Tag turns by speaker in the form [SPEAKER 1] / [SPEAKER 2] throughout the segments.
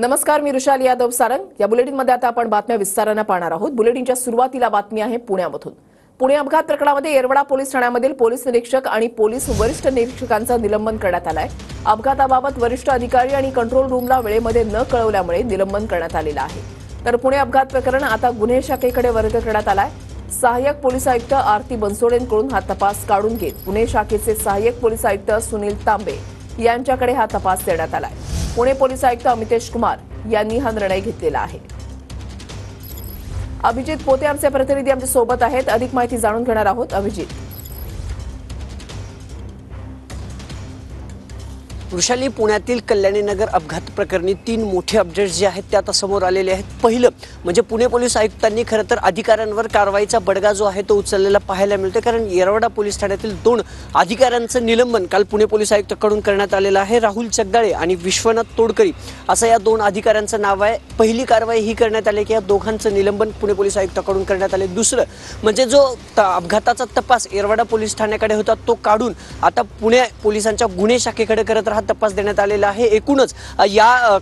[SPEAKER 1] नमस्कार, मी ऋषाली यादव सारंग। या बुलेटिनमध्ये आता आपण बातम्या विस्ताराने पाहणार आहोत। बुलेटिनच्या सुरुवातीला बातमी आहे पुण्यामधून। पुणे अपघात प्रकरणामध्ये येरवडा पोलीस ठाण्यामधील पोलीस निरीक्षक आणि पोलीस वरिष्ठ निरीक्षकांचं निलंबन करण्यात आलंय। अपघाताबाबत वरिष्ठ अधिकारी आणि कंट्रोल रूमला वेळेमध्ये न कळवल्यामुळे निलंबन करण्यात आलेलं आहे। तर पुणे अपघात प्रकरण आता गुन्हे शाखेकडे वर्ग करण्यात आलाय। सहाय्यक पोलीस आयुक्त आरती बनसोडेंकडून हा तपास काढून घेत पुणे शाखेचे सहाय्यक पोलीस आयुक्त सुनील तांबे यांच्याकडे हा तपास देण्यात आलाय। पुणे पोलीस आयुक्त अमितेश कुमार यांनी हा निर्णय घेतलेला आहे। अभिजित पोते आमचे प्रतिनिधी आमच्या सोबत आहेत, अधिक माहिती जाणून घेणार आहोत। अभिजित,
[SPEAKER 2] वृषाली, पुण्यातील कल्याणीनगर अपघात प्रकरणी 3 मोठे अपडेट्स जे आहेत ते आता समोर आलेले आहेत। पहिलं म्हणजे पुणे पोलीस आयुक्तांनी खरं तर अधिकाऱ्यांवर कारवाईचा बडगा जो आहे तो उचललेला पाहायला मिळतो, कारण येरवडा पोलीस ठाण्यातील 2 अधिकाऱ्यांचं निलंबन काल पुणे पोलीस आयुक्तांकडून करण्यात आलेलं आहे। राहुल चगदाळे आणि विश्वनाथ तोडकरी असं या 2 अधिकाऱ्यांचं नाव आहे। पहिली कारवाई ही करण्यात आली की या दोघांचं निलंबन पुणे पोलीस आयुक्तांकडून करण्यात आले। दुसरं म्हणजे जो अपघाताचा तपास येरवडा पोलीस ठाण्याकडे होता तो काढून आता पुणे पोलिसांच्या गुन्हे शाखेकडे करत तपास देण्यात आलेला आहे। एकूणच या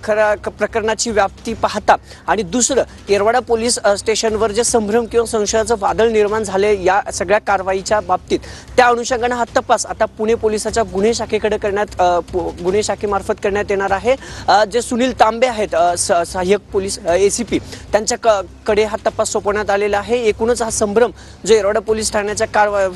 [SPEAKER 2] प्रकरणाची व्याप्ती पाहता आणि दुसरं येरवडा पोलीस स्टेशनवर जे संभ्रम किंवा संशयाचं वादळ निर्माण झाले या सगळ्या कारवाईच्या बाबतीत, त्या अनुषंगाने हा तपास आता पुणे पोलिसाच्या गुन्हे शाखेकडे गुन्हे शाखेमार्फत करण्यात येणार आहे। जे सुनील तांबे आहेत सहाय्यक पोलीस एसीपी त्यांच्याकडे हा तपास सोपवण्यात आलेला आहे। एकूणच हा संभ्रम जो येरवडा पोलीस ठाण्याच्या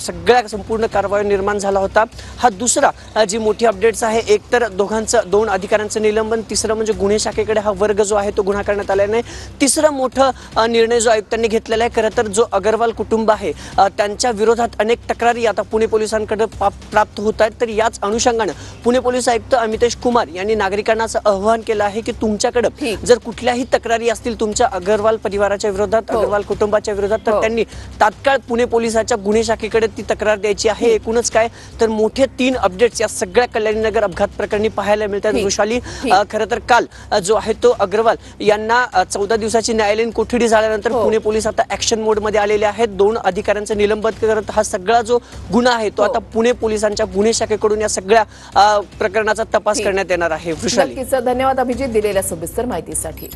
[SPEAKER 2] सगळ्या संपूर्ण कारवाई निर्माण झाला होता, हा दुसरा जी मोठी अपडेट्स आहे। एक तर 2 अधिकाऱ्यांचं निलंबन, तिसरं म्हणजे गुन्हे शाखेकडे हा वर्ग जो आहे तो गुन्हा करण्यात आलेला नाही। तिसरा मोठा निर्णय जो आयुक्तांनी घेतलेला आहे, खरं तर जो अग्रवाल कुटुंब आहे त्यांच्या विरोधात अनेक तक्रारी आता पुणे पोलिसांकडे प्राप्त होत आहेत। तर याच अनुषंगाने पुणे पोलीस आयुक्त अमितेश कुमार यांनी नागरिकांना असं आवाहन केलं आहे की तुमच्याकडे जर कुठल्याही तक्रारी असतील तुमच्या अग्रवाल परिवाराच्या विरोधात, अग्रवाल कुटुंबाच्या विरोधात, तर त्यांनी तात्काळ पुणे पोलिसाच्या गुन्हे शाखेकडे ती तक्रार द्यायची आहे। एकूणच काय तर मोठे 3 अपडेट्स या सगळ्या कल्याणीनगर अपघात प्रकरणी पाहायला मिळतात। वृषाली, खरं तर काल जो आहे तो अग्रवाल यांना 14 दिवसाची न्यायालयीन कोठडी झाल्यानंतर पुणे पोलीस आता ऍक्शन मोड मध्ये आलेले आहेत। 2 अधिकाऱ्यांचं निलंबन करत हा सगळा जो गुन्हा आहे तो आता पुणे पोलिसांच्या गुन्हे शाखेकडून या सगळ्या प्रकरणाचा तपास करण्यात येणार आहे। वृषाली,
[SPEAKER 1] धन्यवाद अभिजित दिलेल्या सविस्तर माहितीसाठी।